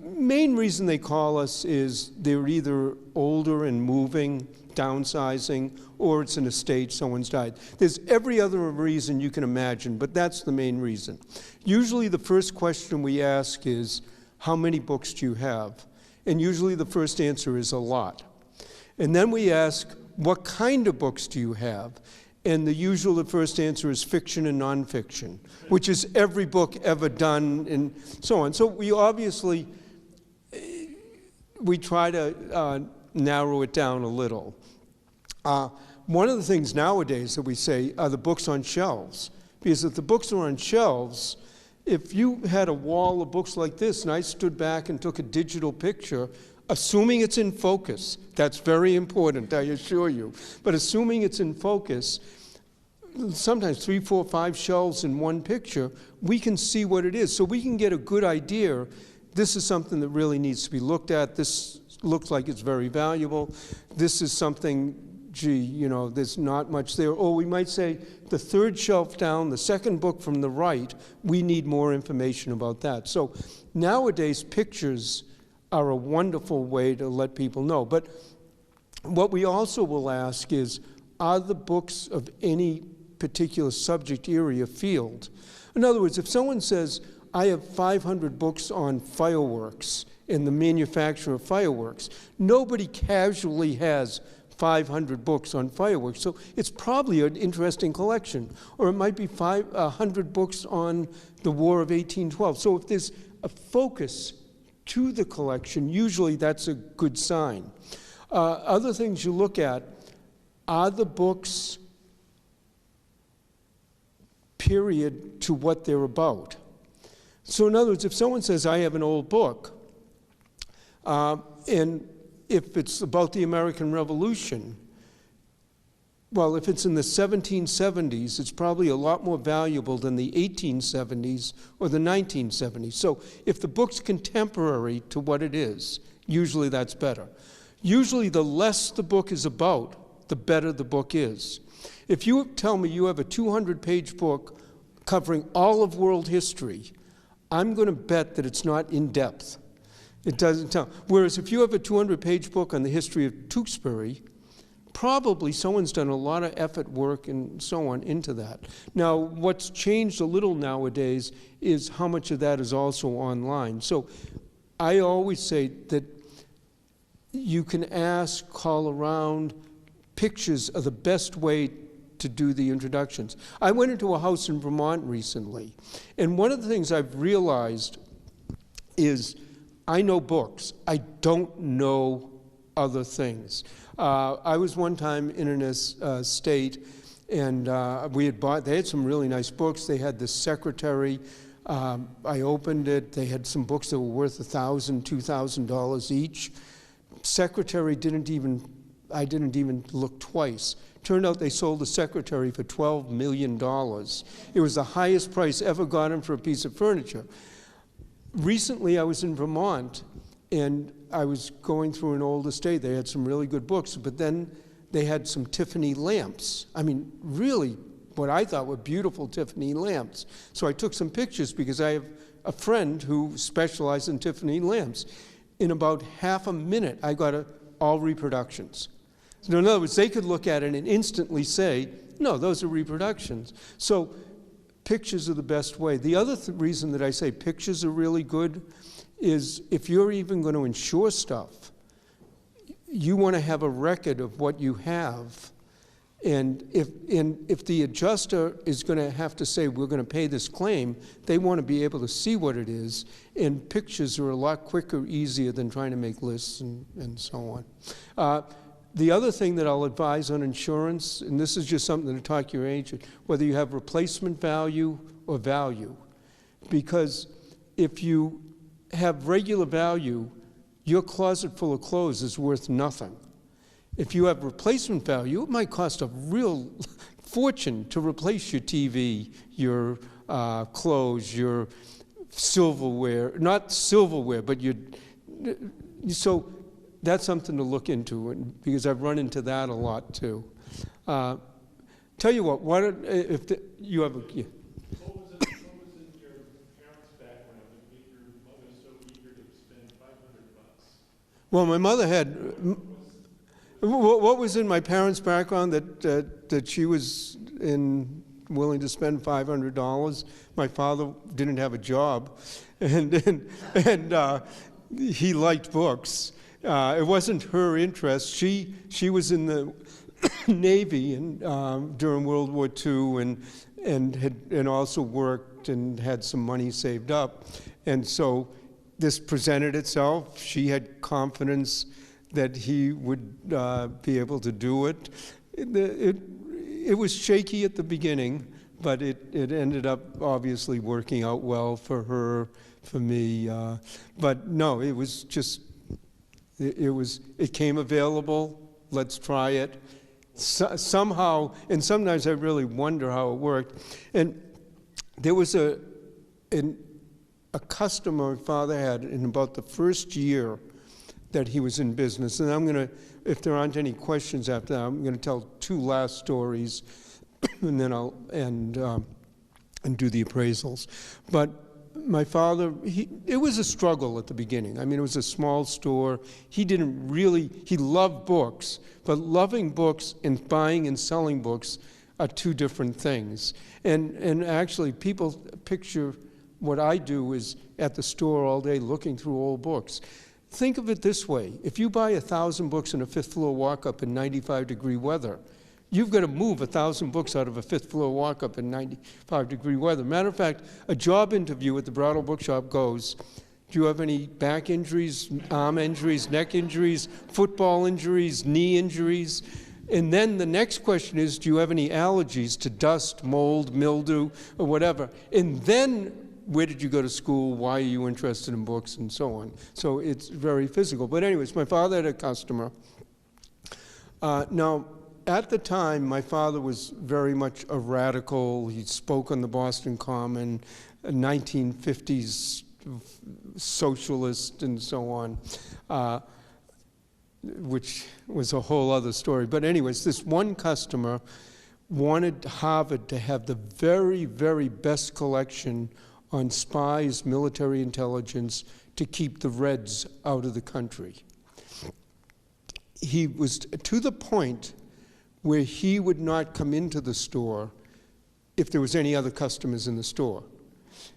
main reason they call us is they're either older and moving, downsizing, or it's an estate, someone's died. There's every other reason you can imagine, but that's the main reason. Usually the first question we ask is, how many books do you have? And usually the first answer is a lot. And then we ask, what kind of books do you have? And the first answer is fiction and nonfiction, which is every book ever done and so on. So we obviously, we try to narrow it down a little. One of the things nowadays that we say are the books on shelves, Because if the books are on shelves, if you had a wall of books like this and I stood back and took a digital picture, assuming it's in focus, that's very important, I assure you, but assuming it's in focus, sometimes 3, 4, 5 shelves in one picture, we can see what it is. So we can get a good idea. This is something that really needs to be looked at. This looks like it's very valuable. This is something, gee, you know, there's not much there. Or we might say the third shelf down, the second book from the right, we need more information about that. So nowadays, pictures are a wonderful way to let people know. But what we also will ask is, are the books of any particular subject area field? In other words, if someone says, I have 500 books on fireworks and the manufacture of fireworks, nobody casually has 500 books on fireworks. So it's probably an interesting collection. Or it might be 100 books on the War of 1812. So if there's a focus to the collection, usually that's a good sign. Other things you look at, are the books period to what they're about? So in other words, if someone says, I have an old book, and if it's about the American Revolution, well, if it's in the 1770s, it's probably a lot more valuable than the 1870s or the 1970s. So if the book's contemporary to what it is, usually that's better. Usually the less the book is about, the better the book is. If you tell me you have a 200-page book covering all of world history, I'm going to bet that it's not in depth. It doesn't tell. Whereas if you have a 200-page book on the history of Tewksbury, probably someone's done a lot of effort, work, and so on into that. Now, what's changed a little nowadays is how much of that is also online. So I always say that you can ask, call around. Pictures are the best way to do the introductions. I went into a house in Vermont recently, and one of the things I've realized is I know books. I don't know other things. I was one time in an estate, and they had some really nice books. They had this secretary. I opened it. They had some books that were worth $1,000, $2,000 each. Secretary I didn't even look twice. Turned out they sold the secretary for $12 million. It was the highest price ever gotten for a piece of furniture. Recently, I was in Vermont, and I was going through an old estate. They had some really good books, but then they had some Tiffany lamps. I mean, really, what I thought were beautiful Tiffany lamps. So I took some pictures because I have a friend who specialized in Tiffany lamps. In about half a minute, I got all reproductions. So in other words, they could look at it and instantly say, no, those are reproductions. So pictures are the best way. The other reason that I say pictures are really good is if you're even going to insure stuff, you want to have a record of what you have. And if the adjuster is going to have to say, we're going to pay this claim, they want to be able to see what it is. And pictures are a lot quicker, easier than trying to make lists and so on. The other thing that I'll advise on insurance, and this is just something to talk to your agent, whether you have replacement value or value. Because if you have regular value, your closet full of clothes is worth nothing. If you have replacement value, it might cost a real fortune to replace your TV, your clothes, your silverware, not silverware, but so that's something to look into, because I've run into that a lot too. Tell you what, you have a... Yeah. What was in your parents' background that made your mother so eager to spend $500? Well, my mother had... What was in my parents' background that she was willing to spend $500? My father didn't have a job, and he liked books. It wasn't her interest. She was in the Navy during World War II and also worked and had some money saved up, and so this presented itself. She had confidence that he would be able to do it. It was shaky at the beginning, but it ended up obviously working out well for her, for me. But no, it was just, it came available, let's try it. Somehow, and sometimes I really wonder how it worked. And there was a customer my father had in about the first year that he was in business. And I'm going to, if there aren't any questions after that, I'm going to tell two last stories, and then I'll end and do the appraisals. But my father, it was a struggle at the beginning. I mean, it was a small store. He loved books, but loving books and buying and selling books are two different things. And actually, people picture what I do is at the store all day looking through old books. Think of it this way. If you buy 1,000 books in a fifth-floor walk-up in 95-degree weather, you've got to move 1,000 books out of a fifth-floor walk-up in 95-degree weather. Matter of fact, a job interview at the Brattle Book Shop goes, do you have any back injuries, arm injuries, neck injuries, football injuries, knee injuries? And then the next question is, do you have any allergies to dust, mold, mildew, or whatever? And then, where did you go to school? Why are you interested in books? And so on. So it's very physical. But anyways, my father had a customer. Now, at the time, my father was very much a radical. He spoke on the Boston Common, 1950s socialist and so on, which was a whole other story. But anyways, this one customer wanted Harvard to have the very, very best collection on spies, military intelligence, to keep the Reds out of the country. He was to the point where he would not come into the store if there was any other customers in the store.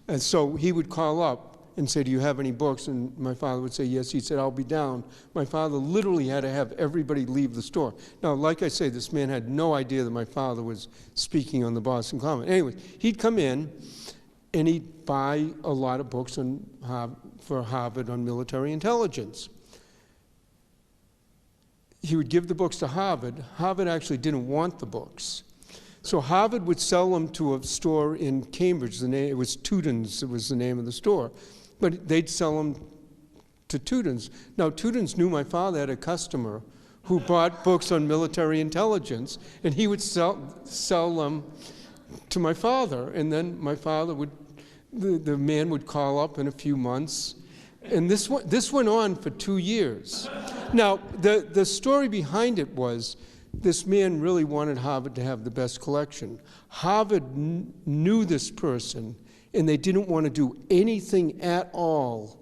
And so he would call up and say, do you have any books? And my father would say, yes. He said, I'll be down. My father literally had to have everybody leave the store. Now, like I say, this man had no idea that my father was speaking on the Boston Common. Anyway, he'd come in, and he'd buy a lot of books for Harvard on military intelligence. He would give the books to Harvard. Harvard actually didn't want the books. So Harvard would sell them to a store in Cambridge. It was Tudens, it was the name of the store. But they'd sell them to Tudens. Now, Tudens knew my father had a customer who bought books on military intelligence, and he would sell them to my father. And then my father would, the man would call up in a few months. And this went on for 2 years. Now, the story behind it was this man really wanted Harvard to have the best collection. Harvard knew this person, and they didn't want to do anything at all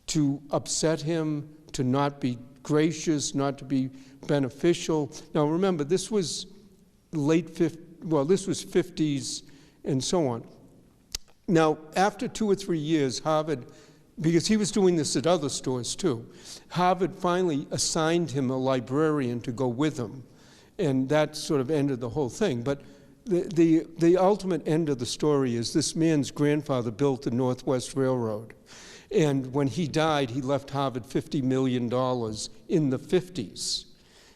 to upset him, to not be gracious, not to be beneficial. Now, remember, this was this was 50s and so on. Now, after 2 or 3 years, Harvard, because he was doing this at other stores too, Harvard finally assigned him a librarian to go with him, and that sort of ended the whole thing. But the ultimate end of the story is this man's grandfather built the Northwest Railroad, and when he died, he left Harvard $50 million in the 50s.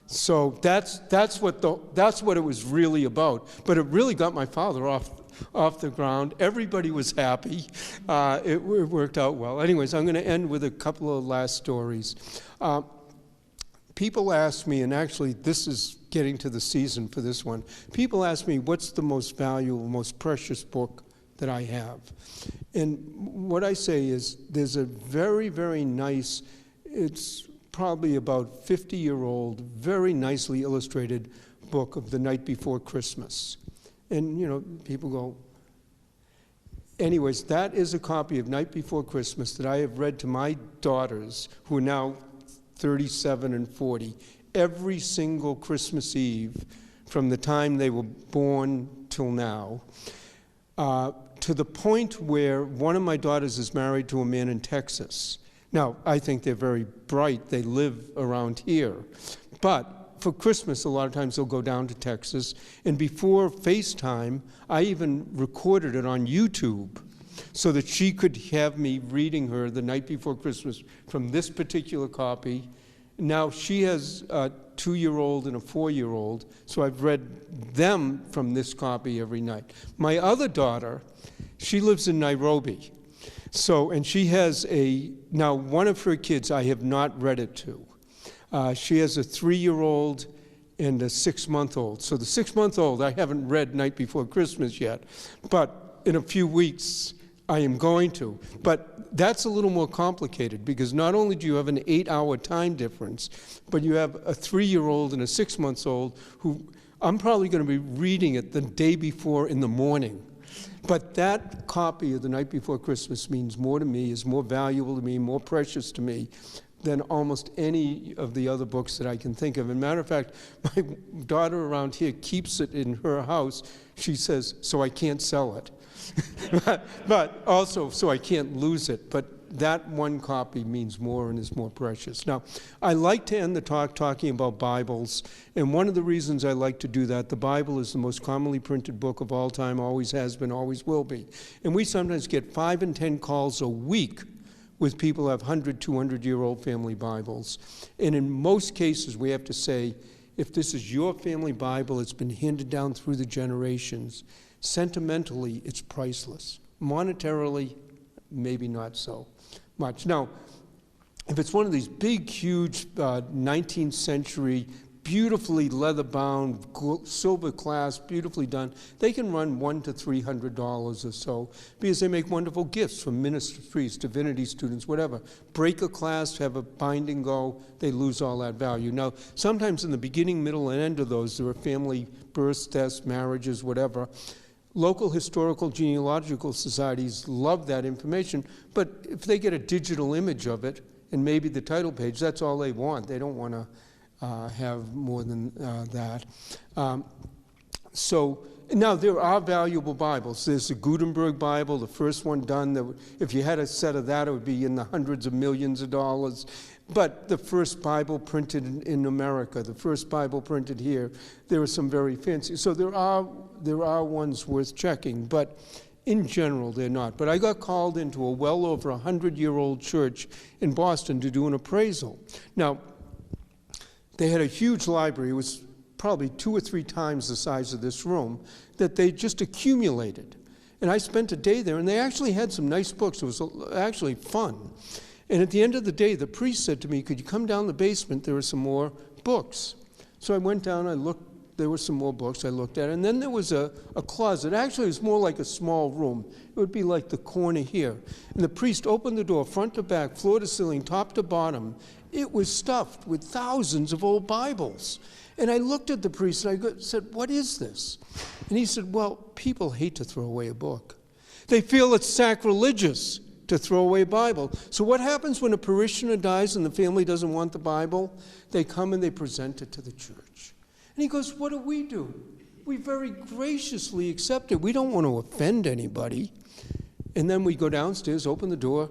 So that's what it was really about. But it really got my father off the ground. Everybody was happy. It worked out well. Anyways, I'm going to end with a couple of last stories. People ask me, and actually this is getting to the season for this one, people ask me what's the most valuable, most precious book that I have. And what I say is there's a very, very nice, it's probably about 50-year-old, very nicely illustrated book of The Night Before Christmas. And, you know, people go, anyways, that is a copy of Night Before Christmas that I have read to my daughters, who are now 37 and 40, every single Christmas Eve from the time they were born till now, to the point where one of my daughters is married to a man in Texas. Now, I think they're very bright. They live around here. But for Christmas, a lot of times they'll go down to Texas. And before FaceTime, I even recorded it on YouTube so that she could have me reading her The Night Before Christmas from this particular copy Now she has a 2-year-old and a 4-year-old, so I've read them from this copy every night. My other daughter, she lives in Nairobi. So, and she has now one of her kids I have not read it to. She has a 3-year-old and a 6-month-old. So the 6-month-old I haven't read Night Before Christmas yet, but in a few weeks I am going to. But that's a little more complicated because not only do you have an 8-hour time difference, but you have a 3-year-old and a 6-month-old who I'm probably going to be reading it the day before in the morning. But that copy of The Night Before Christmas means more to me, is more valuable to me, more precious to me than almost any of the other books that I can think of. As a matter of fact, my daughter around here keeps it in her house. She says, so I can't sell it. but also, so I can't lose it. But that one copy means more and is more precious. Now, I like to end the talk talking about Bibles, and one of the reasons I like to do that, the Bible is the most commonly printed book of all time, always has been, always will be. And we sometimes get 5 and 10 calls a week with people who have 100, 200-year-old family Bibles. And in most cases, we have to say, if this is your family Bible, it's been handed down through the generations, sentimentally, it's priceless. Monetarily, maybe not so much. Now, if it's one of these big, huge 19th century, beautifully leather-bound, silver clasp, beautifully done, they can run $100 to $300 or so because they make wonderful gifts for ministries, divinity students, whatever. Break a clasp, have a binding go, they lose all that value. Now, sometimes in the beginning, middle, and end of those, there are family births, deaths, marriages, whatever. Local historical genealogical societies love that information, but if they get a digital image of it and maybe the title page, that's all they want. They don't want to have more than that. So now there are valuable Bibles. There's the Gutenberg Bible, the first one done. That if you had a set of that, it would be in the hundreds of millions of dollars. But the first Bible printed in America, the first Bible printed here, there are some very fancy. So there are ones worth checking, but in general, they're not. But I got called into a well over 100-year-old church in Boston to do an appraisal. Now, they had a huge library. It was probably 2 or 3 times the size of this room that they just accumulated. And I spent a day there, and they actually had some nice books. It was actually fun. And at the end of the day, the priest said to me, could you come down the basement? There are some more books. So I went down, I looked. There were some more books I looked at. And then there was a closet. Actually, it was more like a small room. It would be like the corner here. And the priest opened the door, front to back, floor to ceiling, top to bottom. It was stuffed with thousands of old Bibles. And I looked at the priest and I said, what is this? And he said, well, people hate to throw away a book. They feel it's sacrilegious to throw away a Bible. So what happens when a parishioner dies and the family doesn't want the Bible? They come and they present it to the church. And he goes, what do? We very graciously accept it. We don't want to offend anybody. And then we go downstairs, open the door,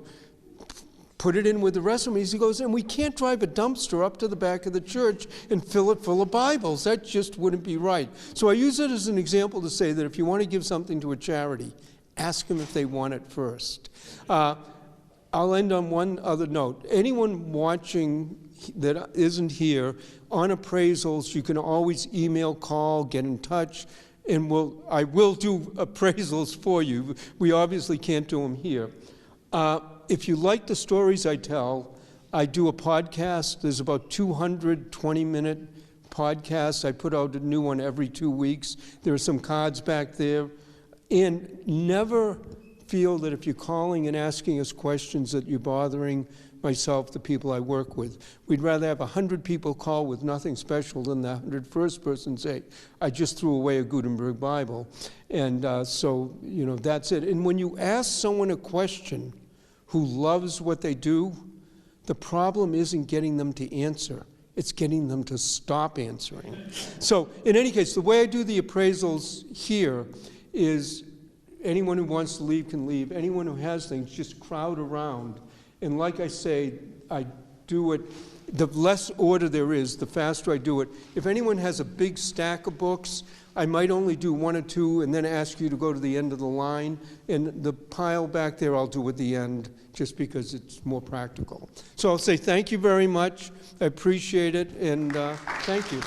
put it in with the rest of them. He goes, and we can't drive a dumpster up to the back of the church and fill it full of Bibles. That just wouldn't be right. So I use it as an example to say that if you want to give something to a charity, ask them if they want it first. I'll end on one other note. Anyone watching that isn't here, on appraisals, you can always email, call, get in touch, and I will do appraisals for you. We obviously can't do them here. If you like the stories I tell, I do a podcast. There's about 200 20-minute podcasts. I put out a new one every 2 weeks. There are some cards back there. And never feel that if you're calling and asking us questions that you're bothering myself, the people I work with. We'd rather have 100 people call with nothing special than the 101st person say, I just threw away a Gutenberg Bible. And so, that's it. And when you ask someone a question who loves what they do, the problem isn't getting them to answer. It's getting them to stop answering. So in any case, the way I do the appraisals here is anyone who wants to leave can leave. Anyone who has things, just crowd around. And like I say, I do it, the less order there is, the faster I do it. If anyone has a big stack of books, I might only do one or two and then ask you to go to the end of the line. And the pile back there I'll do at the end, just because it's more practical. So I'll say thank you very much. I appreciate it, and thank you.